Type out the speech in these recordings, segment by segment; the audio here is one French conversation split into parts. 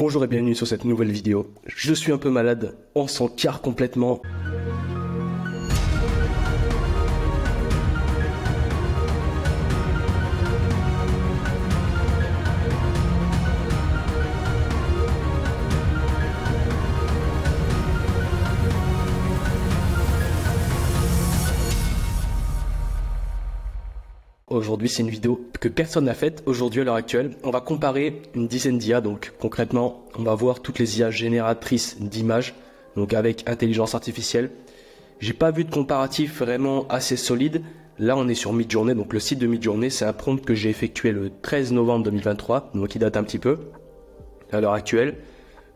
Bonjour et bienvenue sur cette nouvelle vidéo. Je suis un peu malade, on s'en carre complètement. Aujourd'hui, c'est une vidéo que personne n'a faite aujourd'hui à l'heure actuelle. On va comparer une dizaine d'IA, donc concrètement, on va voir toutes les IA génératrices d'images, donc avec intelligence artificielle. J'ai pas vu de comparatif vraiment assez solide. Là, on est sur Midjourney, donc le site de Midjourney, c'est un prompt que j'ai effectué le 13 novembre 2023, donc il date un petit peu. À l'heure actuelle,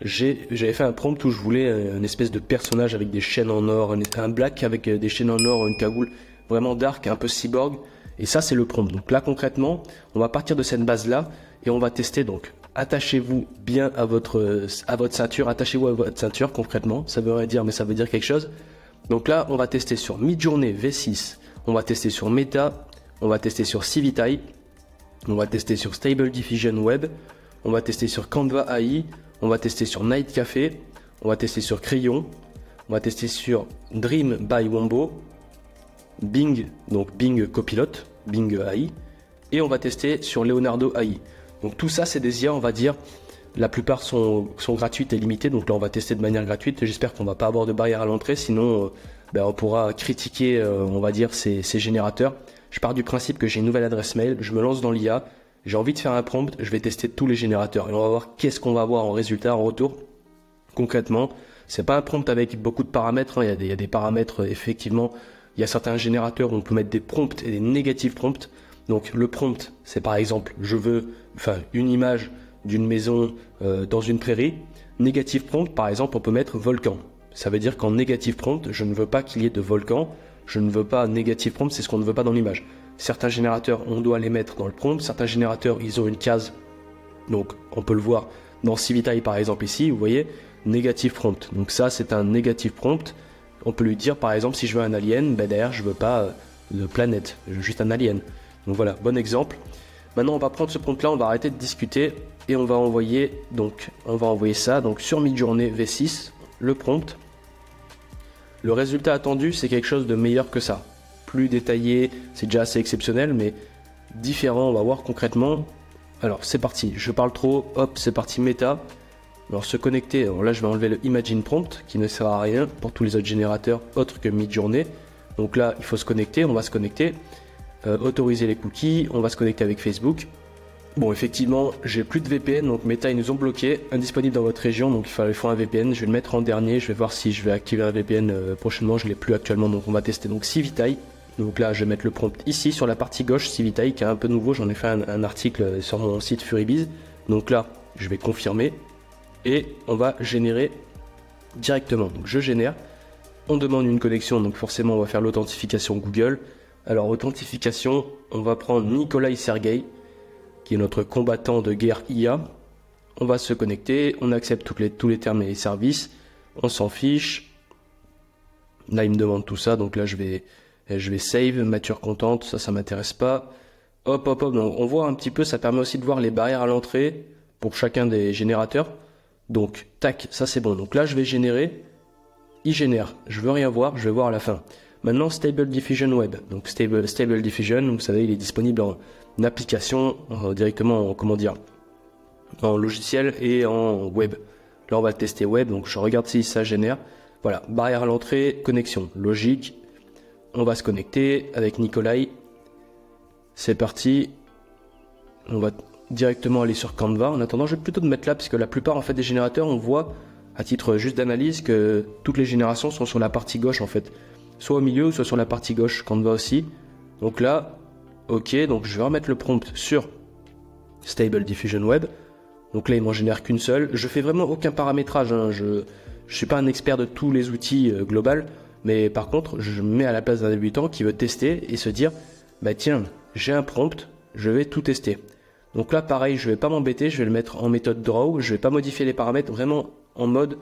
j'avais fait un prompt où je voulais une espèce de personnage avec des chaînes en or, un black avec des chaînes en or, une cagoule vraiment dark, un peu cyborg. Et ça, c'est le prompt. Donc là, concrètement, on va partir de cette base-là et on va tester. Donc, attachez-vous bien à votre ceinture. Attachez-vous à votre ceinture, concrètement. Ça veut rien dire, mais ça veut dire quelque chose. Donc là, on va tester sur Midjourney V6. On va tester sur Meta. On va tester sur Civitai. On va tester sur Stable Diffusion Web. On va tester sur Canva AI. On va tester sur Night Café. On va tester sur Crayon. On va tester sur Dream by Wombo. Bing, donc Bing Copilot, Bing AI, et on va tester sur Leonardo AI. Donc tout ça, c'est des IA, on va dire, la plupart sont gratuites et limitées, donc là on va tester de manière gratuite. J'espère qu'on va pas avoir de barrière à l'entrée, sinon on pourra critiquer, on va dire, ces générateurs. Je pars du principe que j'ai une nouvelle adresse mail, je me lance dans l'IA, j'ai envie de faire un prompt, je vais tester tous les générateurs, et on va voir qu'est-ce qu'on va avoir en résultat, en retour. Concrètement, c'est pas un prompt avec beaucoup de paramètres, hein. Il y a des paramètres, effectivement. Il y a certains générateurs où on peut mettre des prompts et des négatifs prompts. Donc le prompt, c'est par exemple, je veux une image d'une maison dans une prairie. Négatif prompt, par exemple, on peut mettre volcan. Ça veut dire qu'en négatif prompt, je ne veux pas qu'il y ait de volcan. Je ne veux pas négatif prompt, c'est ce qu'on ne veut pas dans l'image. Certains générateurs, on doit les mettre dans le prompt. Certains générateurs, ils ont une case. Donc on peut le voir dans Civitai par exemple ici, vous voyez, négatif prompt. Donc ça, c'est un négatif prompt. On peut lui dire par exemple si je veux un alien, derrière je veux pas de planète, je veux juste un alien. Donc voilà, bon exemple. Maintenant on va prendre ce prompt là, on va arrêter de discuter et on va envoyer ça donc sur Midjourney V6, le prompt. Le résultat attendu, c'est quelque chose de meilleur que ça. Plus détaillé, c'est déjà assez exceptionnel, mais différent, on va voir concrètement. Alors c'est parti, je parle trop, hop, c'est parti Meta. Alors se connecter, alors là je vais enlever le Imagine Prompt qui ne sert à rien pour tous les autres générateurs autres que Midjourney. Donc là il faut se connecter, on va se connecter, autoriser les cookies, on va se connecter avec Facebook. Bon effectivement j'ai plus de VPN, donc Meta ils nous ont bloqué, indisponible dans votre région, donc il faut un VPN, je vais le mettre en dernier, je vais voir si je vais activer un VPN prochainement, je ne l'ai plus actuellement, donc on va tester donc Civitai. Donc là je vais mettre le prompt ici sur la partie gauche, Civitai qui est un peu nouveau, j'en ai fait un article sur mon site Furibiz. Donc là je vais confirmer. Et on va générer directement. Donc je génère, on demande une connexion, donc forcément on va faire l'authentification Google. Alors authentification, on va prendre Nikolai Sergei, qui est notre combattant de guerre IA. On va se connecter, on accepte tous les termes et les services, on s'en fiche. Là il me demande tout ça, donc là je vais save, mature contente, ça m'intéresse pas. Hop, donc on voit un petit peu, ça permet aussi de voir les barrières à l'entrée pour chacun des générateurs. Donc, tac, ça c'est bon. Donc là, je vais générer. Il génère. Je veux rien voir, je vais voir à la fin. Maintenant, Stable Diffusion Web. Donc, Stable Diffusion, vous savez, il est disponible en application, directement en logiciel et en web. Là, on va tester web. Donc, je regarde si ça génère. Voilà, barrière à l'entrée, connexion. Logique. On va se connecter avec Nikolai. C'est parti. On va directement aller sur Canva. En attendant, je vais plutôt te mettre là parce que la plupart en fait des générateurs, on voit à titre juste d'analyse que toutes les générations sont sur la partie gauche en fait, soit au milieu ou soit sur la partie gauche. Canva aussi. Donc là, ok, donc je vais remettre le prompt sur Stable Diffusion Web. Donc là, il m'en génère qu'une seule. Je fais vraiment aucun paramétrage, hein. Je suis pas un expert de tous les outils global, mais par contre, je me mets à la place d'un débutant qui veut tester et se dire, bah tiens, j'ai un prompt, je vais tout tester. Donc là, pareil, je vais pas m'embêter, je vais le mettre en méthode draw, je vais pas modifier les paramètres, vraiment en mode,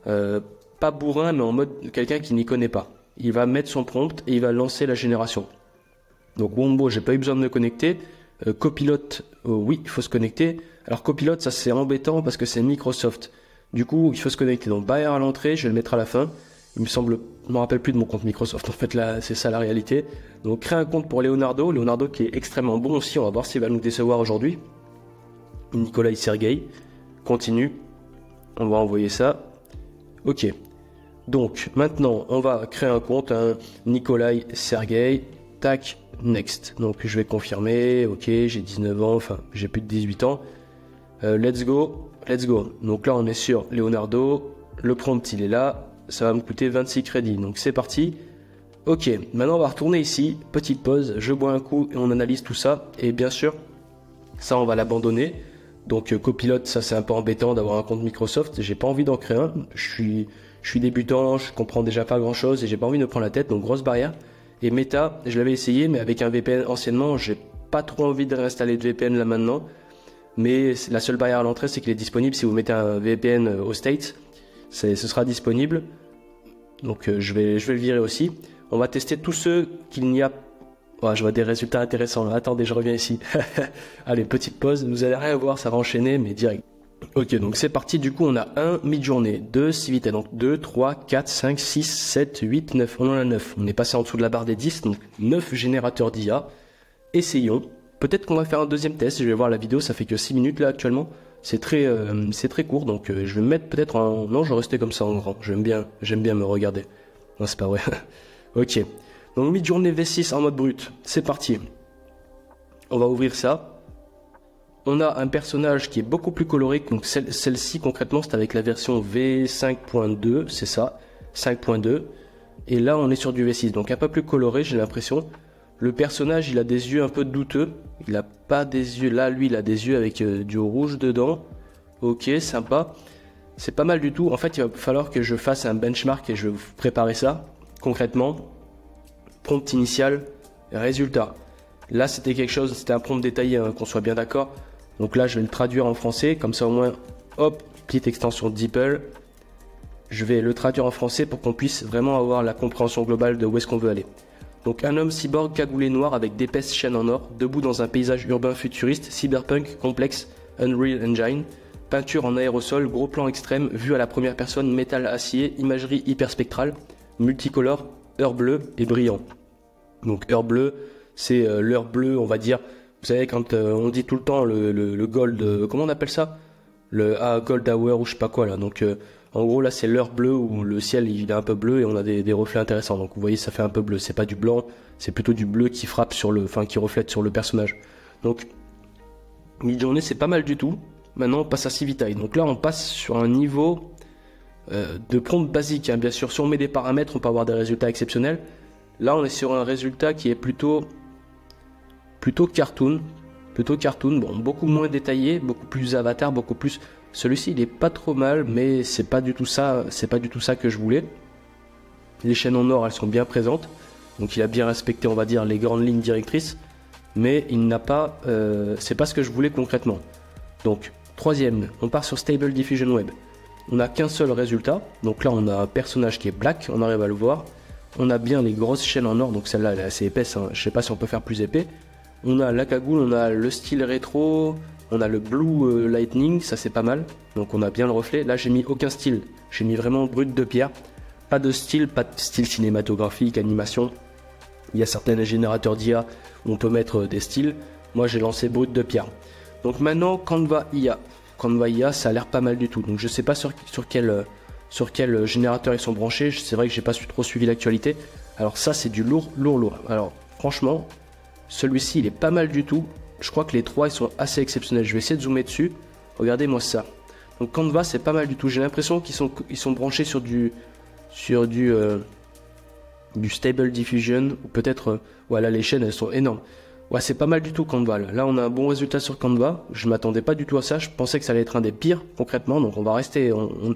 pas bourrin, mais en mode quelqu'un qui n'y connaît pas. Il va mettre son prompt et il va lancer la génération. Donc Wombo, j'ai pas eu besoin de me connecter. Copilot oui, il faut se connecter. Alors Copilot, ça c'est embêtant parce que c'est Microsoft. Du coup, il faut se connecter. Donc barrière à l'entrée, je vais le mettre à la fin. Il me semble, je me rappelle plus de mon compte Microsoft. En fait, là, c'est ça la réalité. Donc créer un compte pour Leonardo. Leonardo qui est extrêmement bon aussi. On va voir s'il va nous décevoir aujourd'hui. Nikolai Sergei. Continue. On va envoyer ça. Ok. Donc maintenant, on va créer un compte. Nikolai Sergei. Tac. Next. Donc je vais confirmer. Ok, j'ai 19 ans. Enfin, j'ai plus de 18 ans. Let's go. Let's go. Donc là, on est sur Leonardo. Le prompt, il est là. Ça va me coûter 26 crédits. Donc c'est parti. Ok, maintenant on va retourner ici. Petite pause. Je bois un coup et on analyse tout ça. Et bien sûr, ça, on va l'abandonner. Donc Copilot, ça c'est un peu embêtant d'avoir un compte Microsoft. J'ai pas envie d'en créer un. Je suis débutant, je comprends déjà pas grand chose et j'ai pas envie de me prendre la tête. Donc grosse barrière. Et Meta, je l'avais essayé, mais avec un VPN anciennement, j'ai pas trop envie de réinstaller de VPN là maintenant. Mais la seule barrière à l'entrée, c'est qu'il est disponible si vous mettez un VPN aux States. Ce sera disponible. Donc je vais le virer aussi. On va tester tous ceux qu'il n'y a. Ouais, je vois des résultats intéressants là. Attendez, je reviens ici. Allez, petite pause. Vous allez rien voir, ça va enchaîner, mais direct. Ok, donc c'est parti. Du coup, on a 1 mid-journée, 2 civités. Donc 2, 3, 4, 5, 6, 7, 8, 9. On en a 9. On est passé en dessous de la barre des 10. Donc 9 générateurs d'IA. Essayons. Peut-être qu'on va faire un deuxième test. Je vais voir la vidéo. Ça fait que 6 minutes là actuellement. C'est très court. Donc je vais me mettre peut-être en... Non, je vais rester comme ça en grand. J'aime bien me regarder. Non, c'est pas vrai. Ok. Donc mid-journée V6 en mode brut. C'est parti. On va ouvrir ça. On a un personnage qui est beaucoup plus coloré. Donc celle-ci concrètement c'est avec la version V5.2. C'est ça. 5.2. Et là on est sur du V6. Donc un peu plus coloré j'ai l'impression. Le personnage il a des yeux un peu douteux. Il a pas des yeux. Là lui il a des yeux avec du rouge dedans. Ok, sympa. C'est pas mal du tout. En fait il va falloir que je fasse un benchmark et je vais vous préparer ça. Concrètement. Prompt initial. Résultat. Là c'était quelque chose. C'était un prompt détaillé hein, qu'on soit bien d'accord. Donc là, je vais le traduire en français, comme ça au moins, hop, petite extension DeepL. Je vais le traduire en français pour qu'on puisse vraiment avoir la compréhension globale de où est-ce qu'on veut aller. Donc un homme cyborg cagoulé noir avec d'épaisses chaînes en or, debout dans un paysage urbain futuriste, cyberpunk, complexe, Unreal Engine, peinture en aérosol, gros plan extrême, vue à la première personne, métal acier, imagerie hyperspectrale, multicolore, heure bleue et brillant. Donc heure bleue, c'est l'heure bleue, on va dire. Vous savez, quand on dit tout le temps le gold, comment on appelle ça? Le gold hour ou je sais pas quoi là. Donc en gros là c'est l'heure bleue où le ciel il est un peu bleu et on a des reflets intéressants. Donc vous voyez ça fait un peu bleu. C'est pas du blanc, c'est plutôt du bleu qui frappe qui reflète sur le personnage. Donc mid-journée c'est pas mal du tout. Maintenant on passe à Civitai. Donc là on passe sur un niveau de prompt basique. Hein. Bien sûr si on met des paramètres on peut avoir des résultats exceptionnels. Là on est sur un résultat qui est plutôt cartoon, bon, beaucoup moins détaillé, beaucoup plus avatar, beaucoup plus. Celui-ci, il est pas trop mal, mais c'est pas du tout ça que je voulais. Les chaînes en or, elles sont bien présentes, donc il a bien respecté, on va dire, les grandes lignes directrices, mais il n'a pas, c'est pas ce que je voulais concrètement. Donc, troisième, on part sur Stable Diffusion Web. On n'a qu'un seul résultat, donc là on a un personnage qui est black, on arrive à le voir. On a bien les grosses chaînes en or, donc celle-là elle est assez épaisse, hein. Je sais pas si on peut faire plus épais. On a la cagoule, on a le style rétro, on a le blue lightning, ça c'est pas mal. Donc on a bien le reflet. Là j'ai mis aucun style, j'ai mis vraiment brut de pierre. Pas de style cinématographique, animation. Il y a certains générateurs d'IA où on peut mettre des styles. Moi j'ai lancé brut de pierre. Donc maintenant Canva IA. Canva IA ça a l'air pas mal du tout. Donc je sais pas sur quel générateur ils sont branchés. C'est vrai que j'ai pas trop suivi l'actualité. Alors ça c'est du lourd. Alors franchement... Celui-ci, il est pas mal du tout. Je crois que les trois, ils sont assez exceptionnels. Je vais essayer de zoomer dessus. Regardez-moi ça. Donc Canva, c'est pas mal du tout. J'ai l'impression qu'ils sont branchés sur du Stable Diffusion. Ou peut-être... voilà, les chaînes, elles sont énormes. Ouais, c'est pas mal du tout Canva. Là, on a un bon résultat sur Canva. Je m'attendais pas du tout à ça. Je pensais que ça allait être un des pires, concrètement. Donc on va rester...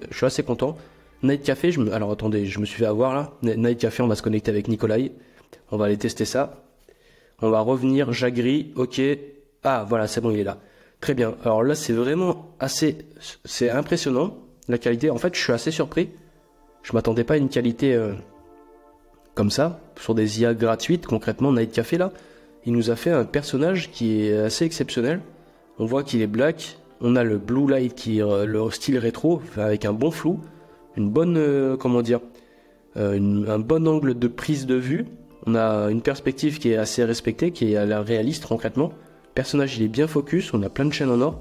je suis assez content. Night Café, alors attendez, je me suis fait avoir là. Night Café, on va se connecter avec Nikolai. On va aller tester ça. On va revenir, Jagri, ok. Ah, voilà, c'est bon, il est là. Très bien. Alors là, c'est vraiment c'est impressionnant, la qualité. En fait, je suis assez surpris. Je m'attendais pas à une qualité comme ça, sur des IA gratuites. Concrètement, Night Café, là, il nous a fait un personnage qui est assez exceptionnel. On voit qu'il est black. On a le blue light qui est le style rétro, avec un bon flou, une bonne, comment dire, un bon angle de prise de vue. On a une perspective qui est assez respectée, qui est à la réaliste concrètement. Le personnage il est bien focus, on a plein de chaînes en or.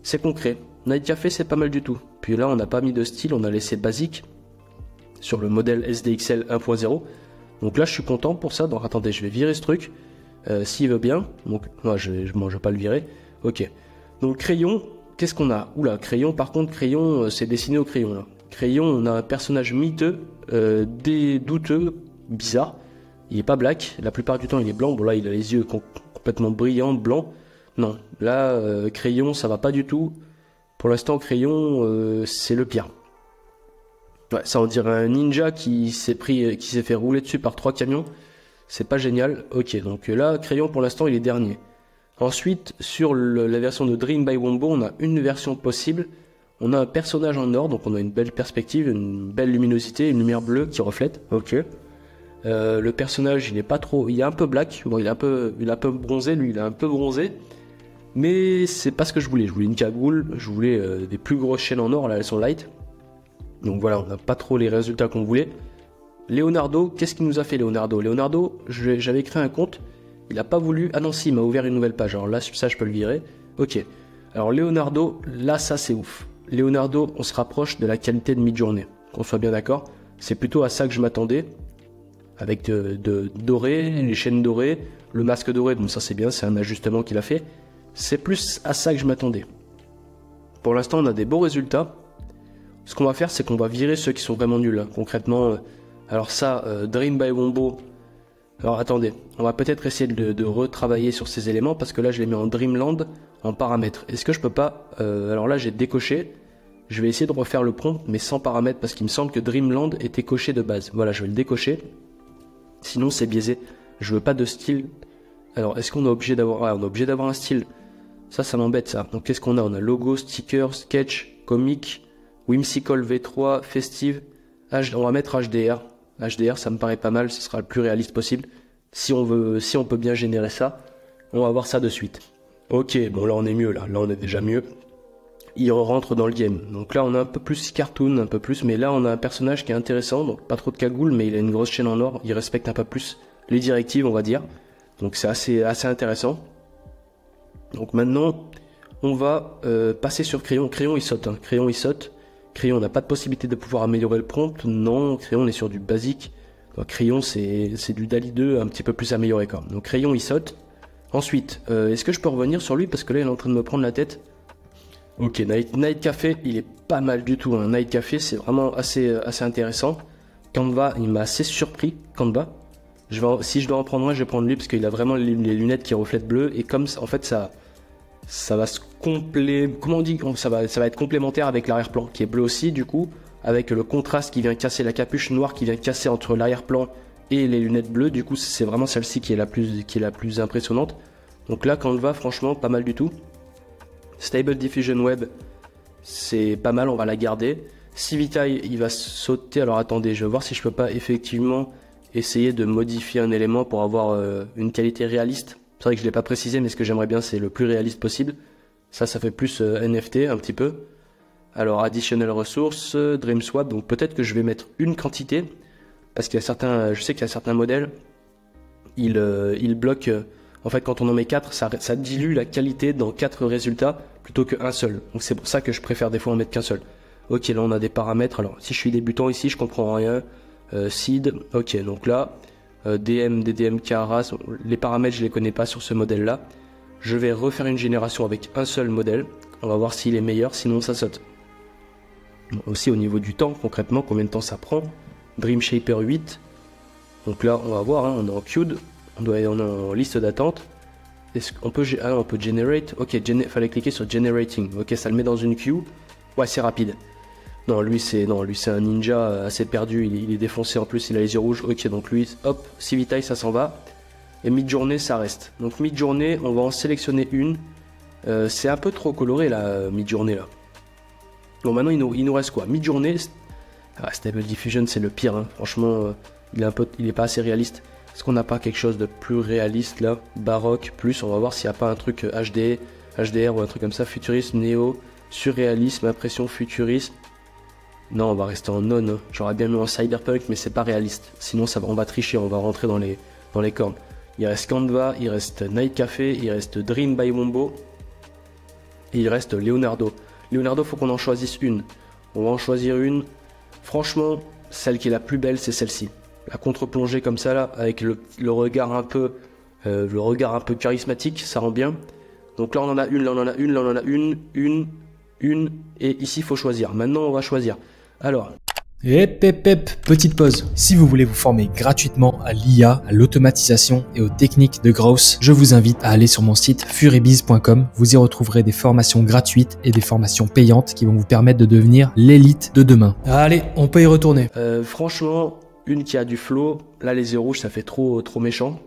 C'est concret. Night Café c'est pas mal du tout. Puis là on n'a pas mis de style, on a laissé basique sur le modèle SDXL 1.0. Donc là je suis content pour ça. Donc attendez, je vais virer ce truc. S'il veut bien. Donc moi je vais pas le virer. Ok. Donc crayon, qu'est-ce qu'on a? Oula, crayon par contre, crayon c'est dessiné au crayon là. Crayon, on a un personnage miteux, douteux, bizarre. Il est pas black, la plupart du temps il est blanc. Bon là il a les yeux complètement brillants, blancs. Non, là crayon ça va pas du tout. Pour l'instant crayon c'est le pire. Ouais, ça on dirait un ninja qui s'est fait rouler dessus par 3 camions. C'est pas génial. Ok, donc là crayon pour l'instant il est dernier. Ensuite sur la version de Dream by Wombo on a une version possible. On a un personnage en or, donc on a une belle perspective, une belle luminosité, une lumière bleue qui reflète. Ok. Le personnage, il est pas trop, il est un peu black. Bon, il est un peu bronzé, lui, il est un peu bronzé. Mais c'est pas ce que je voulais. Je voulais une cagoule, je voulais des plus grosses chaînes en or. Là, elles sont light. Donc voilà, on n'a pas trop les résultats qu'on voulait. Leonardo, qu'est-ce qu'il nous a fait, Leonardo? Leonardo, j'avais créé un compte. Il a pas voulu. Ah non, si, il m'a ouvert une nouvelle page. Alors là, ça, je peux le virer. Ok. Alors Leonardo, là, ça, c'est ouf. Leonardo, on se rapproche de la qualité de Midjourney. Qu'on soit bien d'accord. C'est plutôt à ça que je m'attendais. Avec de doré, les chaînes dorées, le masque doré, bon ça c'est bien, c'est un ajustement qu'il a fait. C'est plus à ça que je m'attendais. Pour l'instant on a des beaux résultats. Ce qu'on va faire c'est qu'on va virer ceux qui sont vraiment nuls. Concrètement, alors ça, Dream by Wombo. Alors attendez, on va peut-être essayer de retravailler sur ces éléments parce que là je les mets en Dreamland en paramètres. Est-ce que je peux pas, alors là j'ai décoché. Je vais essayer de refaire le prompt mais sans paramètres parce qu'il me semble que Dreamland était coché de base. Voilà, je vais le décocher. Sinon c'est biaisé, je veux pas de style. Alors est-ce qu'on est obligé d'avoir... Ah, on est obligé d'avoir un style. Ça m'embête ça. Donc qu'est-ce qu'on a? On a logo, sticker, sketch, comic, whimsical V3, festive. On va mettre HDR. HDR ça me paraît pas mal, ce sera le plus réaliste possible. Si on peut bien générer ça, on va voir ça de suite. Ok, bon là on est mieux, là on est déjà mieux. Il rentre dans le game. Donc là on a un peu plus cartoon, un peu plus, mais là on a un personnage qui est intéressant, donc pas trop de cagoule, mais il a une grosse chaîne en or, il respecte un peu plus les directives on va dire. Donc c'est assez intéressant. Donc maintenant on va passer sur crayon. Crayon il saute, hein. Crayon il saute. Crayon on n'a pas de possibilité de pouvoir améliorer le prompt. Non, crayon on est sur du basique. Donc, crayon c'est du DALL-E 2 un petit peu plus amélioré quand même. Donc crayon il saute. Ensuite, est-ce que je peux revenir sur lui parce que là il est en train de me prendre la tête. Ok, Night Café, il est pas mal du tout. Hein. Night Café, c'est vraiment assez intéressant. Canva, il m'a assez surpris. Canva, si je dois en prendre un, je vais prendre lui parce qu'il a vraiment les lunettes qui reflètent bleu. Et comme ça, en fait, ça va se comment on dit, ça va être complémentaire avec l'arrière-plan qui est bleu aussi, du coup, avec le contraste qui vient casser la capuche noire qui vient casser entre l'arrière-plan et les lunettes bleues. Du coup, c'est vraiment celle-ci qui est la plus impressionnante. Donc là, Canva, franchement, pas mal du tout. Stable Diffusion Web, c'est pas mal, on va la garder. Civitaille, il va sauter. Alors attendez, je vais voir si je peux pas effectivement essayer de modifier un élément pour avoir une qualité réaliste. C'est vrai que je l'ai pas précisé, mais ce que j'aimerais bien, c'est le plus réaliste possible. Ça fait plus NFT un petit peu. Alors Additional Resources, Dream Swap, donc peut-être que je vais mettre une quantité, parce qu'il y a certains, je sais qu'il y a certains modèles, ils bloquent. En fait, quand on en met 4, ça dilue la qualité dans 4 résultats plutôt qu'un seul. Donc c'est pour ça que je préfère des fois en mettre qu'un seul. Ok, là on a des paramètres. Alors si je suis débutant ici, je comprends rien. Seed, ok, donc là, DM, DDMK, RAS, les paramètres je les connais pas sur ce modèle là. Je vais refaire une génération avec un seul modèle. On va voir s'il est meilleur, sinon ça saute. Bon, aussi au niveau du temps, concrètement, combien de temps ça prend. Dream Shaper 8. Donc là, on va voir, hein, on est en queued. On est en liste d'attente. Est-ce qu'on peut... Ah non, on peut generate. Ok, fallait cliquer sur generating. Ok, ça le met dans une queue. Ouais, c'est rapide. Non, lui c'est un ninja assez perdu. Il est défoncé en plus, il a les yeux rouges. Ok, donc lui, hop, Civitaille, ça s'en va. Et Midjourney, ça reste. Donc Midjourney, on va en sélectionner une. C'est un peu trop coloré là, Midjourney là. Bon, maintenant il nous reste quoi? Midjourney. Ah, Stable Diffusion, c'est le pire. Hein. Franchement, il est pas assez réaliste. Est-ce qu'on n'a pas quelque chose de plus réaliste là? Baroque, plus, on va voir s'il n'y a pas un truc HD, HDR ou un truc comme ça, futurisme, néo, surréalisme, impression, futurisme. Non, on va rester en non, hein. J'aurais bien mis en cyberpunk, mais c'est pas réaliste. Sinon, on va tricher, on va rentrer dans les cornes. Il reste Canva, il reste Night Café, il reste Dream by Wombo, et il reste Leonardo. Leonardo, faut qu'on en choisisse une. On va en choisir une. Franchement, celle qui est la plus belle, c'est celle-ci. La contre-plongée comme ça, là, avec le regard un peu charismatique, ça rend bien. Donc là, on en a une, là, on en a une, là, on en a une, et ici, il faut choisir. Maintenant, on va choisir. Alors... Petite pause. Si vous voulez vous former gratuitement à l'IA, à l'automatisation et aux techniques de growth, je vous invite à aller sur mon site furibiz.com. Vous y retrouverez des formations gratuites et des formations payantes qui vont vous permettre de devenir l'élite de demain. Allez, on peut y retourner. Franchement, une qui a du flow, là les yeux rouges, ça fait trop méchant.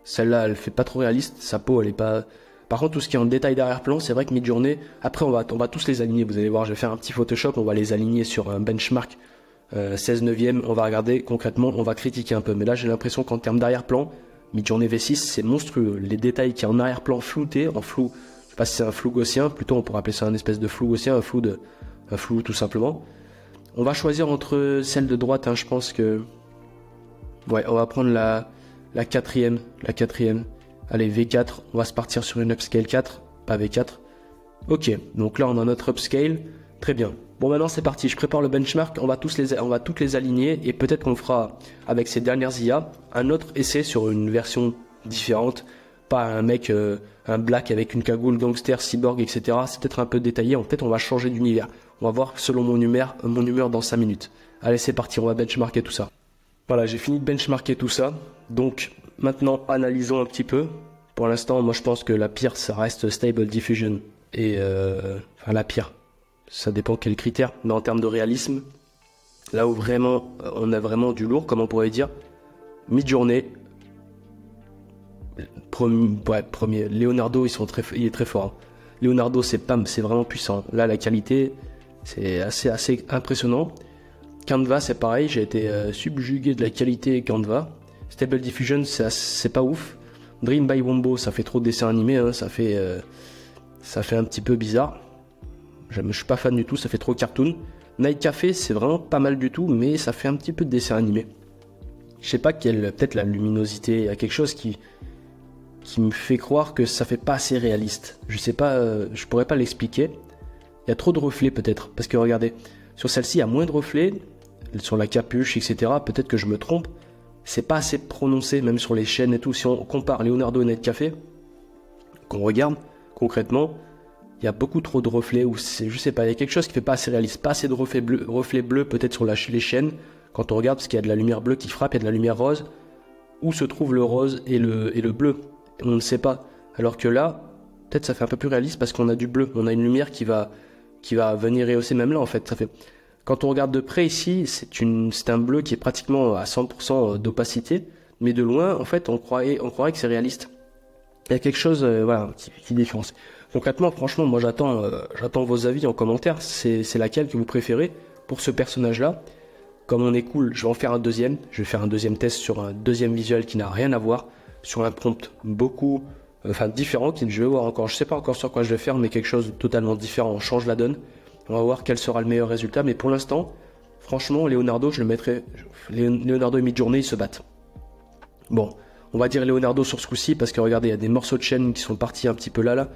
Celle-là, elle fait pas trop réaliste. Sa peau, elle est pas... Par contre, tout ce qui est en détail d'arrière-plan, c'est vrai que Midjourney, après on va tous les aligner, vous allez voir, je vais faire un petit Photoshop, on va les aligner sur un benchmark 16 neuvième, on va regarder concrètement, on va critiquer un peu. Mais là, j'ai l'impression qu'en termes d'arrière-plan, Midjourney V6, c'est monstrueux. Les détails qui est en arrière-plan floutés, en flou, je sais pas si c'est un flou gaussien, plutôt on pourrait appeler ça un espèce de flou gaussien, un flou tout simplement. On va choisir entre celle de droite, hein, je pense que... Ouais, on va prendre la quatrième. Allez, V4, on va se partir sur une upscale 4, pas V4. Ok, donc là on a notre upscale, très bien. Bon, maintenant c'est parti, je prépare le benchmark, on va toutes les aligner et peut-être qu'on fera, avec ces dernières IA, un autre essai sur une version différente. Pas un mec, un black avec une cagoule, gangster, cyborg, etc. C'est peut-être un peu détaillé, peut-être on va changer d'univers. On va voir selon mon humeur dans 5 minutes. Allez, c'est parti, on va benchmarker tout ça. Voilà, j'ai fini de benchmarker tout ça, donc... Maintenant, analysons un petit peu. Pour l'instant, moi je pense que la pire, ça reste Stable Diffusion. Et enfin la pire, ça dépend quels critères. Mais en termes de réalisme, là où vraiment, on a vraiment du lourd, comme on pourrait dire, Midjourney, premier. Leonardo, il est très fort. Hein. Leonardo, c'est vraiment puissant. Là, la qualité, c'est assez impressionnant. Canva, c'est pareil, j'ai été subjugué de la qualité Canva. Stable Diffusion, c'est pas ouf. Dream by Wombo, ça fait trop de dessins animés, hein, ça fait un petit peu bizarre. Je suis pas fan du tout, ça fait trop cartoon. Night Café, c'est vraiment pas mal du tout, mais ça fait un petit peu de dessin animé. Je sais pas peut-être la luminosité, il y a quelque chose qui me fait croire que ça fait pas assez réaliste. Je sais pas, je pourrais pas l'expliquer. Il y a trop de reflets peut-être, parce que regardez, sur celle-ci, il y a moins de reflets, sur la capuche, etc. Peut-être que je me trompe. C'est pas assez prononcé, même sur les chaînes et tout. Si on compare Leonardo et Night Café, qu'on regarde concrètement, il y a beaucoup trop de reflets, ou je sais pas, il y a quelque chose qui fait pas assez réaliste, pas assez de reflets bleus peut-être sur les chaînes, quand on regarde, parce qu'il y a de la lumière bleue qui frappe, il y a de la lumière rose, où se trouve le rose et le bleu, on ne sait pas. Alors que là, peut-être ça fait un peu plus réaliste parce qu'on a du bleu, on a une lumière qui va venir rehausser même là en fait, ça fait... Quand on regarde de près ici, c'est un bleu qui est pratiquement à 100% d'opacité, mais de loin, en fait, on croirait que c'est réaliste. Il y a quelque chose, voilà, qui différencie. Concrètement, franchement, moi j'attends vos avis en commentaire. C'est laquelle que vous préférez pour ce personnage-là. Comme on est cool, je vais en faire un deuxième. Je vais faire un deuxième test sur un deuxième visuel qui n'a rien à voir, sur un prompt différent, je vais voir encore. Je sais pas encore sur quoi je vais faire, mais quelque chose de totalement différent. On change la donne. On va voir quel sera le meilleur résultat, mais pour l'instant, franchement, Leonardo, je le mettrai... Leonardo et Midjourney, ils se battent. Bon, on va dire Leonardo sur ce coup-ci, parce que regardez, il y a des morceaux de chaîne qui sont partis un petit peu là.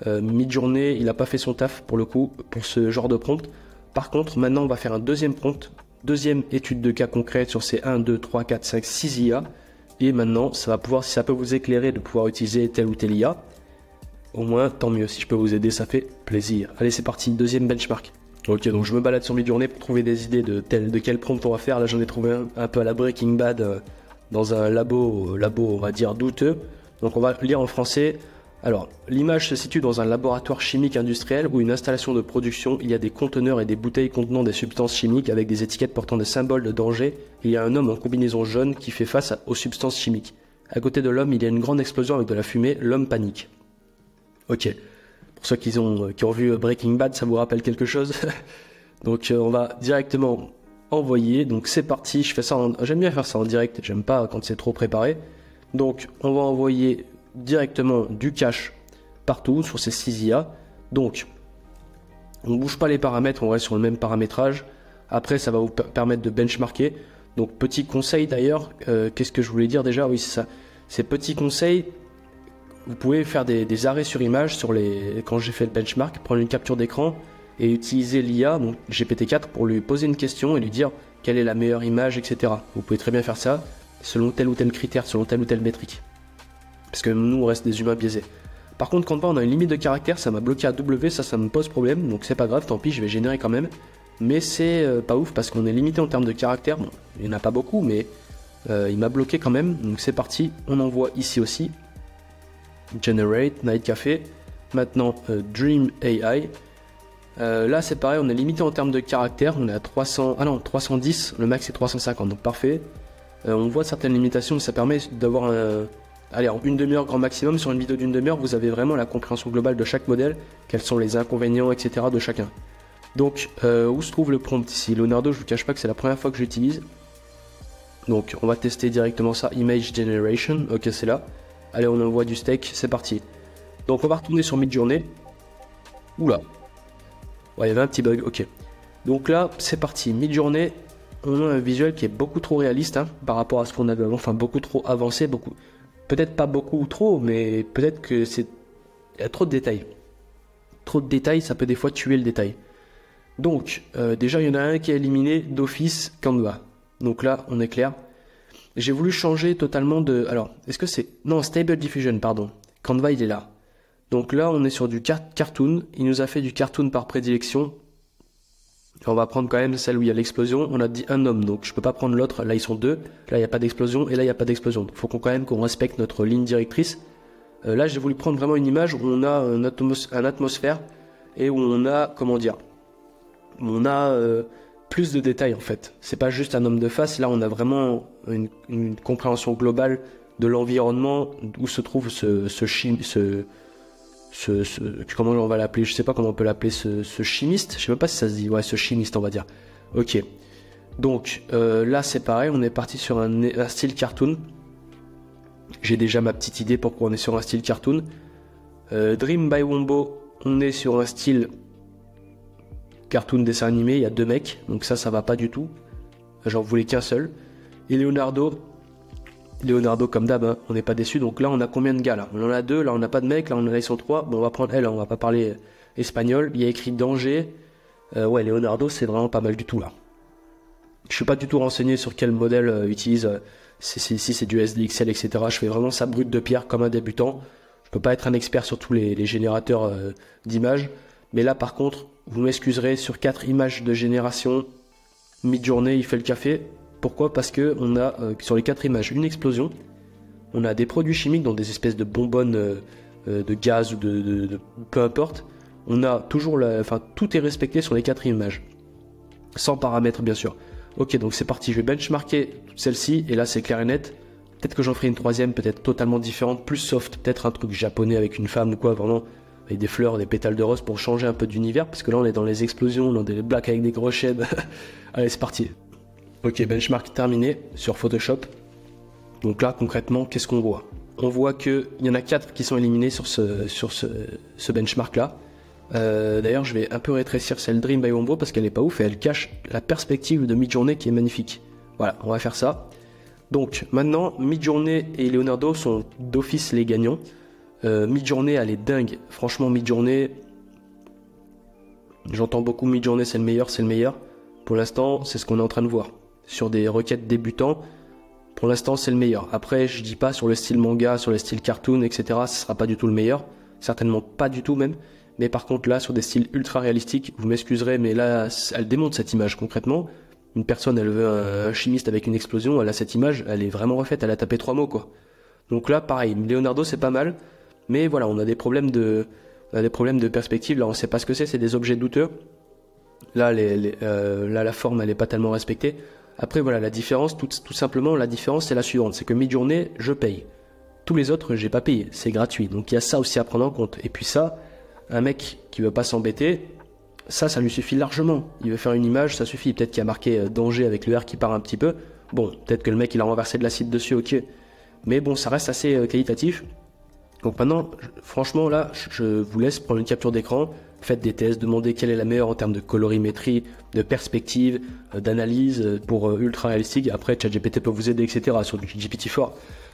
Midjourney, il n'a pas fait son taf, pour le coup, pour ce genre de prompt. Par contre, maintenant, on va faire un deuxième prompt, deuxième étude de cas concrète sur ces 1, 2, 3, 4, 5, 6 IA. Et maintenant, ça va pouvoir, si ça peut vous éclairer de pouvoir utiliser telle ou telle IA, au moins, tant mieux. Si je peux vous aider, ça fait plaisir. Allez, c'est parti. Deuxième benchmark. Ok, donc je me balade sur Midjourney pour trouver des idées de quel prompt on va faire. Là, j'en ai trouvé un peu à la Breaking Bad dans un labo, on va dire, douteux. Donc, on va lire en français. Alors, l'image se situe dans un laboratoire chimique industriel ou une installation de production. Il y a des conteneurs et des bouteilles contenant des substances chimiques avec des étiquettes portant des symboles de danger. Il y a un homme en combinaison jaune qui fait face aux substances chimiques. À côté de l'homme, il y a une grande explosion avec de la fumée. L'homme panique. Ok, pour ceux qui ont vu Breaking Bad, ça vous rappelle quelque chose? Donc on va directement envoyer, donc c'est parti, j'aime bien faire ça en direct, j'aime pas quand c'est trop préparé. Donc on va envoyer directement du cache partout sur ces 6 IA. Donc, on ne bouge pas les paramètres, on reste sur le même paramétrage. Après, ça va vous permettre de benchmarker. Donc, petit conseil d'ailleurs, qu'est-ce que je voulais dire déjà? Oui, c'est ça. Ces petits conseils, vous pouvez faire des arrêts sur image quand j'ai fait le benchmark, prendre une capture d'écran et utiliser l'IA, donc GPT-4, pour lui poser une question et lui dire quelle est la meilleure image, etc. Vous pouvez très bien faire ça selon tel ou tel critère, selon telle ou telle métrique. Parce que nous, on reste des humains biaisés. Par contre, quand on a une limite de caractère, ça m'a bloqué à W, ça me pose problème, donc c'est pas grave, tant pis, je vais générer quand même. Mais c'est pas ouf parce qu'on est limité en termes de caractère. Bon, il n'y en a pas beaucoup, mais il m'a bloqué quand même. Donc c'est parti, on envoie ici aussi. Generate, Night Café. Maintenant, Dream AI. Là c'est pareil, on est limité en termes de caractère. On est à 310, le max c'est 350, donc parfait. On voit certaines limitations, mais ça permet d'avoir allez, en une demi-heure grand maximum. Sur une vidéo d'une demi-heure, vous avez vraiment la compréhension globale de chaque modèle, quels sont les inconvénients, etc. de chacun. Donc, où se trouve le prompt ici? Leonardo, je vous cache pas que c'est la première fois que j'utilise. Donc, on va tester directement ça. Image Generation, ok, c'est là. Allez, on envoie du steak, c'est parti. Donc, on va retourner sur Midjourney. Oula. Ouais, il y avait un petit bug, ok. Donc là, c'est parti. Midjourney, on a un visuel qui est beaucoup trop réaliste hein, par rapport à ce qu'on avait avant. Enfin, beaucoup trop avancé, beaucoup. Peut-être pas beaucoup trop, mais peut-être que c'est. Il y a trop de détails. Trop de détails, ça peut des fois tuer le détail. Donc, déjà, il y en a un qui est éliminé d'office Canva. Donc là, on est clair. J'ai voulu changer totalement de... Alors, est-ce que c'est... Non, Stable Diffusion, pardon. Canva, il est là. Donc là, on est sur du cartoon. Il nous a fait du cartoon par prédilection. On va prendre quand même celle où il y a l'explosion. On a dit un homme, donc je peux pas prendre l'autre. Là, ils sont deux. Là, il n'y a pas d'explosion. Et là, il n'y a pas d'explosion. Il faut quand même qu'on respecte notre ligne directrice. Là, j'ai voulu prendre vraiment une image où on a un atmosphère et où on a... Comment dire? On a plus de détails en fait. C'est pas juste un homme de face. Là, on a vraiment une compréhension globale de l'environnement où se trouve comment on va l'appeler? Je sais pas comment on peut l'appeler, ce chimiste. Je sais même pas si ça se dit. Ouais, ce chimiste, on va dire. Ok. Donc là, c'est pareil. On est parti sur un style cartoon. J'ai déjà ma petite idée pourquoi on est sur un style cartoon. Dream by Wombo, on est sur un style cartoon dessin animé, il y a deux mecs, donc ça va pas du tout. J'en voulais qu'un seul. Et Leonardo comme d'hab, hein, on n'est pas déçu. Donc là, on a combien de gars là? On en a deux, là on n'a pas de mecs, là on en a ils sont trois. Bon, on va prendre elle, on va pas parler espagnol. Il y a écrit danger. Ouais, Leonardo, c'est vraiment pas mal du tout là. Je suis pas du tout renseigné sur quel modèle utilise. Si c'est du SDXL, etc. Je fais vraiment ça brut de pierre comme un débutant. Je peux pas être un expert sur tous les générateurs d'images. Mais là, par contre, vous m'excuserez, sur 4 images de génération, Midjourney, il fait le café. Pourquoi? Parce que on a sur les 4 images une explosion. On a des produits chimiques, dans des espèces de bonbonnes de gaz ou de peu importe. On a toujours tout est respecté sur les 4 images. Sans paramètres, bien sûr. Ok, donc c'est parti. Je vais benchmarker celle-ci. Et là, c'est clair et net. Peut-être que j'en ferai une troisième, peut-être totalement différente, plus soft. Peut-être un truc japonais avec une femme ou quoi, vraiment. Avec des fleurs, des pétales de rose pour changer un peu d'univers, parce que là on est dans les explosions, dans des blacks avec des gros shades. Allez, c'est parti. Ok, benchmark terminé sur Photoshop. Donc là, concrètement, qu'est-ce qu'on voit? On voit qu'il y en a 4 qui sont éliminés sur ce benchmark là. D'ailleurs, je vais un peu rétrécir celle Dream by Wombo parce qu'elle est pas ouf et elle cache la perspective de Midjourney qui est magnifique. Voilà, on va faire ça. Donc maintenant, Midjourney et Leonardo sont d'office les gagnants. Midjourney, elle est dingue. Franchement, Midjourney, j'entends beaucoup Midjourney, c'est le meilleur, c'est le meilleur. Pour l'instant, c'est ce qu'on est en train de voir. Sur des requêtes débutants, pour l'instant, c'est le meilleur. Après, je dis pas sur le style manga, sur le style cartoon, etc. Ce sera pas du tout le meilleur. Certainement pas du tout même. Mais par contre, là, sur des styles ultra réalistiques, vous m'excuserez, mais là, elle démontre cette image concrètement. Une personne, elle veut un chimiste avec une explosion, elle a cette image, elle est vraiment refaite, elle a tapé 3 mots, quoi. Donc là, pareil, Leonardo, c'est pas mal. Mais voilà, on a des problèmes de perspective. Là, on sait pas ce que c'est des objets douteux. Là, la forme, elle est pas tellement respectée. Après, voilà, la différence, tout simplement, la différence, c'est la suivante. C'est que Midjourney, je paye. Tous les autres, j'ai pas payé. C'est gratuit. Donc, il y a ça aussi à prendre en compte. Et puis ça, un mec qui veut pas s'embêter, ça lui suffit largement. Il veut faire une image, ça suffit. Peut-être qu'il y a marqué danger avec le R qui part un petit peu. Bon, peut-être que le mec, il a renversé de l'acide dessus, ok. Mais bon, ça reste assez qualitatif. Donc maintenant, franchement là, je vous laisse prendre une capture d'écran, faites des tests, demandez quelle est la meilleure en termes de colorimétrie, de perspective, d'analyse pour ultra réalistique. Après, ChatGPT peut vous aider, etc. sur du GPT-4.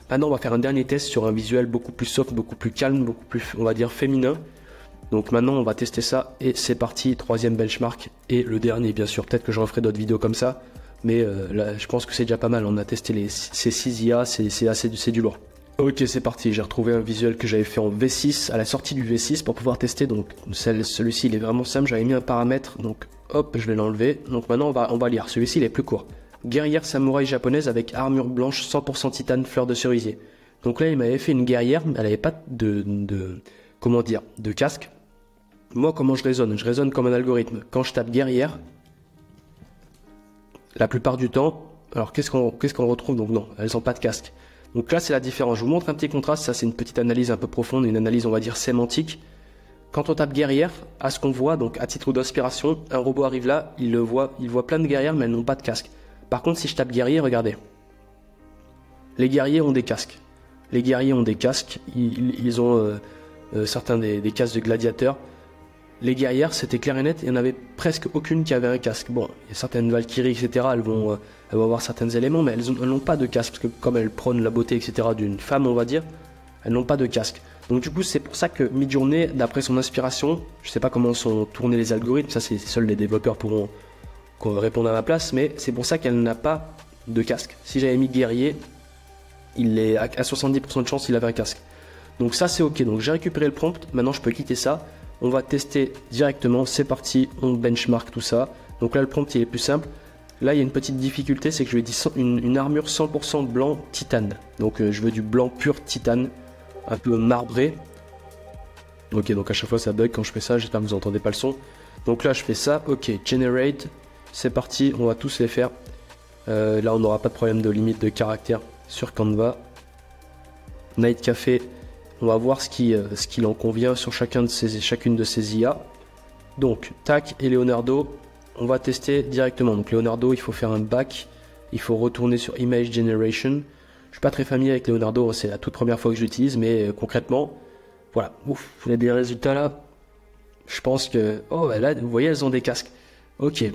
Maintenant, on va faire un dernier test sur un visuel beaucoup plus soft, beaucoup plus calme, beaucoup plus, on va dire, féminin. Donc maintenant, on va tester ça et c'est parti. Troisième benchmark et le dernier, bien sûr. Peut-être que je referai d'autres vidéos comme ça, mais là, je pense que c'est déjà pas mal. On a testé ces 6 IA, c'est du lourd. Ok, c'est parti, j'ai retrouvé un visuel que j'avais fait en V6, à la sortie du V6 pour pouvoir tester, donc celui-ci il est vraiment simple, j'avais mis un paramètre, donc hop, je vais l'enlever, donc maintenant on va lire, celui-ci il est plus court. Guerrière samouraï japonaise avec armure blanche 100% titane fleur de cerisier. Donc là il m'avait fait une guerrière, elle n'avait pas comment dire, de casque. Moi comment je raisonne comme un algorithme, quand je tape guerrière, la plupart du temps, alors qu'est-ce qu'on retrouve, donc non, elles n'ont pas de casque. Donc là, c'est la différence. Je vous montre un petit contraste. Ça, c'est une petite analyse un peu profonde, une analyse, on va dire, sémantique. Quand on tape guerrière, à ce qu'on voit, donc à titre d'inspiration, un robot arrive là, il voit plein de guerrières, mais elles n'ont pas de casque. Par contre, si je tape guerrier, regardez. Les guerriers ont des casques. Les guerriers ont des casques. Ils ont certains des casques de gladiateurs. Les guerrières, c'était clair et net, il n'y en avait presque aucune qui avait un casque. Bon, il y a certaines Valkyries, etc., elles vont avoir certains éléments, mais elles n'ont pas de casque, parce que comme elles prônent la beauté, etc., d'une femme, on va dire, elles n'ont pas de casque. Donc du coup, c'est pour ça que Midjourney, d'après son inspiration, je ne sais pas comment sont tournés les algorithmes, ça c'est seuls les développeurs pourront répondre à ma place, mais c'est pour ça qu'elle n'a pas de casque. Si j'avais mis guerrier, il est à 70% de chance qu'il avait un casque. Donc ça c'est ok, donc j'ai récupéré le prompt, maintenant je peux quitter ça. On va tester directement, c'est parti, on benchmark tout ça. Donc là, le prompt, il est plus simple. Là, il y a une petite difficulté, c'est que je lui ai dit une armure 100% blanc titane. Donc je veux du blanc pur titane, un peu marbré. Ok, donc à chaque fois, ça bug quand je fais ça, j'espère que vous n'entendez pas le son. Donc là, je fais ça, ok, generate, c'est parti, on va tous les faire. Là, on n'aura pas de problème de limite de caractère sur Canva. Night Café. On va voir ce qu'il en convient sur chacune de ces IA. Donc, tac, et Leonardo, on va tester directement. Donc, Leonardo, il faut faire un back. Il faut retourner sur Image Generation. Je ne suis pas très familier avec Leonardo, c'est la toute première fois que je l'utilise, mais concrètement, voilà. Ouf, vous avez des résultats là. Je pense que... Oh, bah là, vous voyez, elles ont des casques. Ok. Il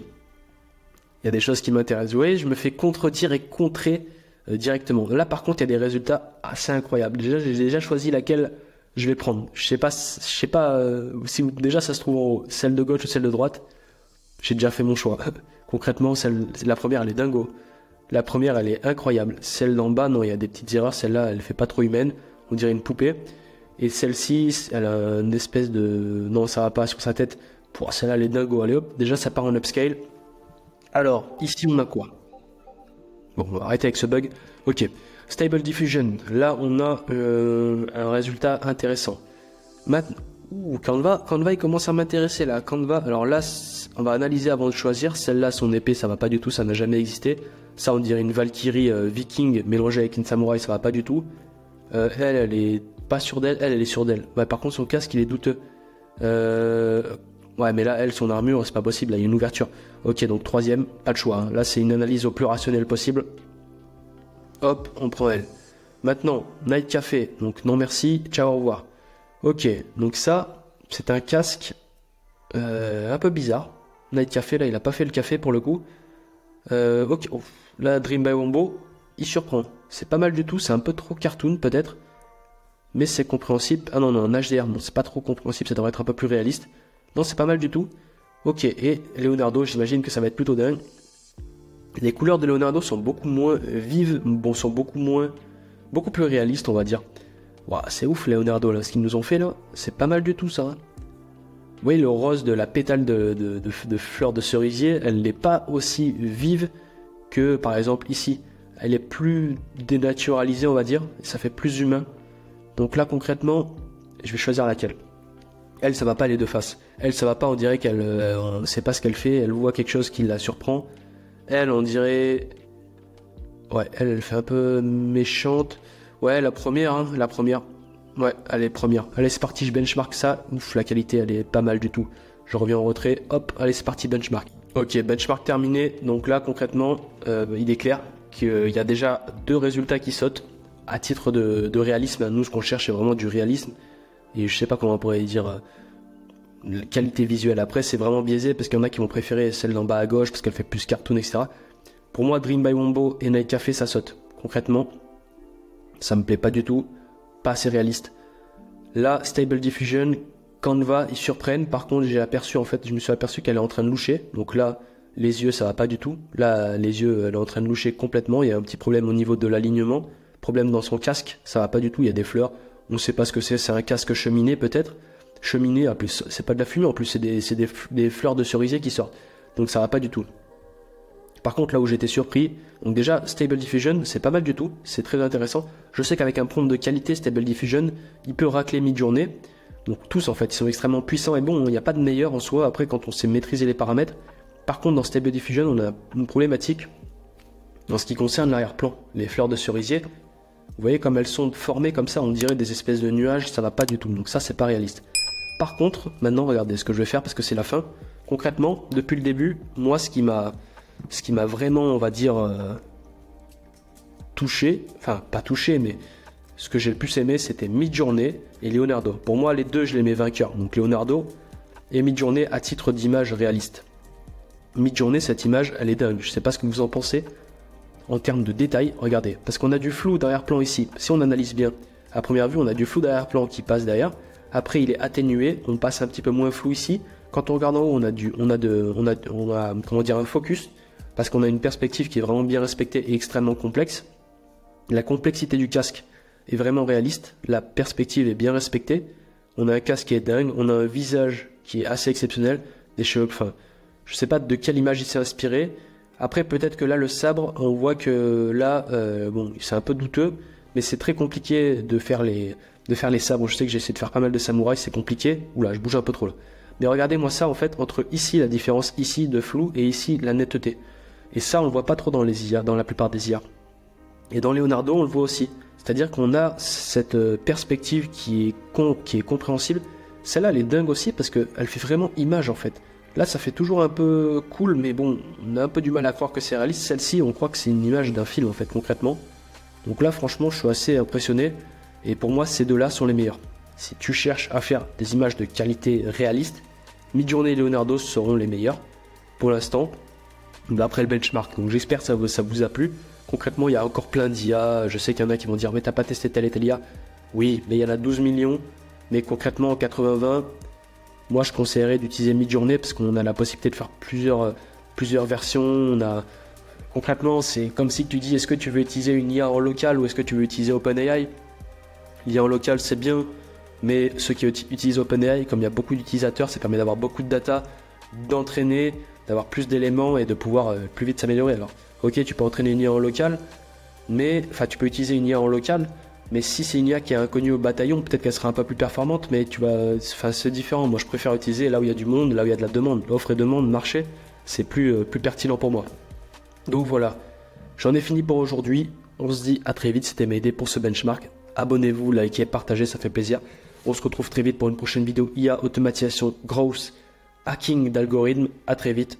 y a des choses qui m'intéressent. Vous voyez, je me fais contredire et contrer directement. Là par contre il y a des résultats assez incroyables. Déjà j'ai déjà choisi laquelle je vais prendre. Je sais pas si déjà ça se trouve en haut, celle de gauche ou celle de droite. J'ai déjà fait mon choix. Concrètement la première elle est dingo. La première elle est incroyable. Celle d'en bas non, il y a des petites erreurs. Celle-là elle fait pas trop humaine. On dirait une poupée. Et celle-ci elle a une espèce de... Non ça va pas sur sa tête. Pour celle-là elle est dingo. Allez hop, déjà ça part en upscale. Alors ici on a quoi? Bon, on va arrêter avec ce bug. Ok. Stable Diffusion. Là, on a un résultat intéressant. Maintenant, Canva, il commence à m'intéresser là. Canva, alors là, on va analyser avant de choisir. Celle-là, son épée, ça va pas du tout. Ça n'a jamais existé. Ça, on dirait une Valkyrie viking mélangée avec une samouraï. Ça va pas du tout. Elle est pas sûre d'elle. Elle est sûre d'elle. Ouais, par contre, son casque, il est douteux. Ouais, mais là, elle, son armure, c'est pas possible. Là, il y a une ouverture. Ok, donc troisième, pas de choix. Hein. Là, c'est une analyse au plus rationnel possible. Hop, on prend elle. Maintenant, Night Café. Donc, non merci, ciao, au revoir. Ok, donc ça, c'est un casque un peu bizarre. Night Café, là, il a pas fait le café pour le coup. Ok, oh, là, Dream by Wombo, il surprend. C'est pas mal du tout, c'est un peu trop cartoon peut-être. Mais c'est compréhensible. Ah non, non, en HDR, non, c'est pas trop compréhensible, ça devrait être un peu plus réaliste. Non, c'est pas mal du tout. Ok, et Leonardo, j'imagine que ça va être plutôt dingue. Les couleurs de Leonardo sont beaucoup moins vives, bon, sont beaucoup plus réalistes, on va dire. Waouh, c'est ouf Leonardo, là, ce qu'ils nous ont fait là, c'est pas mal du tout ça. Hein. Vous voyez le rose de la pétale de fleur de cerisier, elle n'est pas aussi vive que par exemple ici. Elle est plus dénaturalisée, on va dire, et ça fait plus humain. Donc là concrètement, je vais choisir laquelle. Elle, ça va pas les deux faces. Elle, ça va pas, on dirait qu'elle sait pas ce qu'elle fait, elle voit quelque chose qui la surprend. Elle, on dirait... Ouais, elle fait un peu méchante. Ouais, la première, hein, la première. Ouais, allez, première. Allez, c'est parti, je benchmark ça. Ouf, la qualité, elle est pas mal du tout. Je reviens en retrait. Hop, allez, c'est parti, benchmark. Ok, benchmark terminé. Donc là, concrètement, il est clair qu'il y a déjà deux résultats qui sautent. à titre de réalisme, nous ce qu'on cherche c'est vraiment du réalisme. Et je sais pas comment on pourrait dire qualité visuelle. Après c'est vraiment biaisé parce qu'il y en a qui vont préférer celle d'en bas à gauche parce qu'elle fait plus cartoon, etc. Pour moi, Dream by Wombo et Night Café, ça saute. Concrètement, ça me plaît pas du tout, pas assez réaliste. Là, Stable Diffusion, Canva, ils surprennent. Par contre, je me suis aperçu qu'elle est en train de loucher. Donc là, les yeux, ça va pas du tout. Là, les yeux, elle est en train de loucher complètement. Il y a un petit problème au niveau de l'alignement. Problème dans son casque, ça va pas du tout. Il y a des fleurs. On ne sait pas ce que c'est un casque cheminée peut-être. Cheminée, en plus, c'est pas de la fumée, en plus, c'est des fleurs de cerisier qui sortent. Donc ça va pas du tout. Par contre, là où j'étais surpris, donc déjà, Stable Diffusion, c'est pas mal du tout, c'est très intéressant. Je sais qu'avec un prompt de qualité, Stable Diffusion, il peut racler mid-journée. Donc tous, en fait, ils sont extrêmement puissants et bon, il n'y a pas de meilleur en soi, après, quand on sait maîtriser les paramètres. Par contre, dans Stable Diffusion, on a une problématique en ce qui concerne l'arrière-plan. Les fleurs de cerisier, vous voyez comme elles sont formées comme ça, on dirait des espèces de nuages, ça va pas du tout. Donc ça, c'est pas réaliste. Par contre, maintenant, regardez ce que je vais faire parce que c'est la fin. Concrètement, depuis le début, moi, ce qui m'a vraiment, on va dire, touché, enfin pas touché, mais ce que j'ai le plus aimé, c'était Midjourney et Leonardo. Pour moi, les deux, je les mets vainqueurs. Donc Leonardo et Midjourney à titre d'image réaliste. Midjourney, cette image, elle est dingue. Je sais pas ce que vous en pensez en termes de détails. Regardez, parce qu'on a du flou d'arrière-plan ici. Si on analyse bien, à première vue, on a du flou d'arrière-plan qui passe derrière. Après, il est atténué. On passe un petit peu moins flou ici. Quand on regarde en haut, on a comment dire, un focus. Parce qu'on a une perspective qui est vraiment bien respectée et extrêmement complexe. La complexité du casque est vraiment réaliste. La perspective est bien respectée. On a un casque qui est dingue. On a un visage qui est assez exceptionnel. Des cheveux, enfin, je sais pas de quelle image il s'est inspiré. Après, peut-être que là, le sabre, on voit que là, bon, c'est un peu douteux. Mais c'est très compliqué de faire les sabres. Je sais que j'ai essayé de faire pas mal de samouraïs. C'est compliqué. Oula, je bouge un peu trop là. Mais regardez-moi ça, en fait, entre ici, la différence ici de flou et ici, la netteté. Et ça, on le voit pas trop dans les IA, dans la plupart des IA. Et dans Leonardo, on le voit aussi. C'est-à-dire qu'on a cette perspective qui est compréhensible. Celle-là, elle est dingue aussi parce qu'elle fait vraiment image en fait. Là, ça fait toujours un peu cool, mais bon, on a un peu du mal à croire que c'est réaliste. Celle-ci, on croit que c'est une image d'un film en fait, concrètement. Donc là, franchement, je suis assez impressionné. Et pour moi, ces deux-là sont les meilleurs. Si tu cherches à faire des images de qualité réaliste, Midjourney et Leonardo seront les meilleurs pour l'instant. Après le benchmark, donc j'espère que ça vous a plu. Concrètement, il y a encore plein d'IA. Je sais qu'il y en a qui vont dire mais t'as pas testé telle et telle IA. Oui, mais il y en a 12 millions. Mais concrètement, en 80-20, moi je conseillerais d'utiliser Midjourney parce qu'on a la possibilité de faire plusieurs versions. Concrètement, c'est comme si tu dis est-ce que tu veux utiliser une IA en local ou est-ce que tu veux utiliser OpenAI. L'IA en local c'est bien, mais ceux qui utilisent OpenAI, comme il y a beaucoup d'utilisateurs, ça permet d'avoir beaucoup de data, d'entraîner, d'avoir plus d'éléments et de pouvoir plus vite s'améliorer. Alors, ok, tu peux entraîner une IA en local, tu peux utiliser une IA en local, mais si c'est une IA qui est inconnue au bataillon, peut-être qu'elle sera un peu plus performante, mais c'est différent. Moi, je préfère utiliser là où il y a du monde, là où il y a de la demande. L'offre et demande, marché, c'est plus pertinent pour moi. Donc voilà, j'en ai fini pour aujourd'hui. On se dit à très vite, c'était m'aider pour ce benchmark. Abonnez-vous, likez, partagez, ça fait plaisir. On se retrouve très vite pour une prochaine vidéo IA, automatisation, growth, hacking d'algorithmes. À très vite.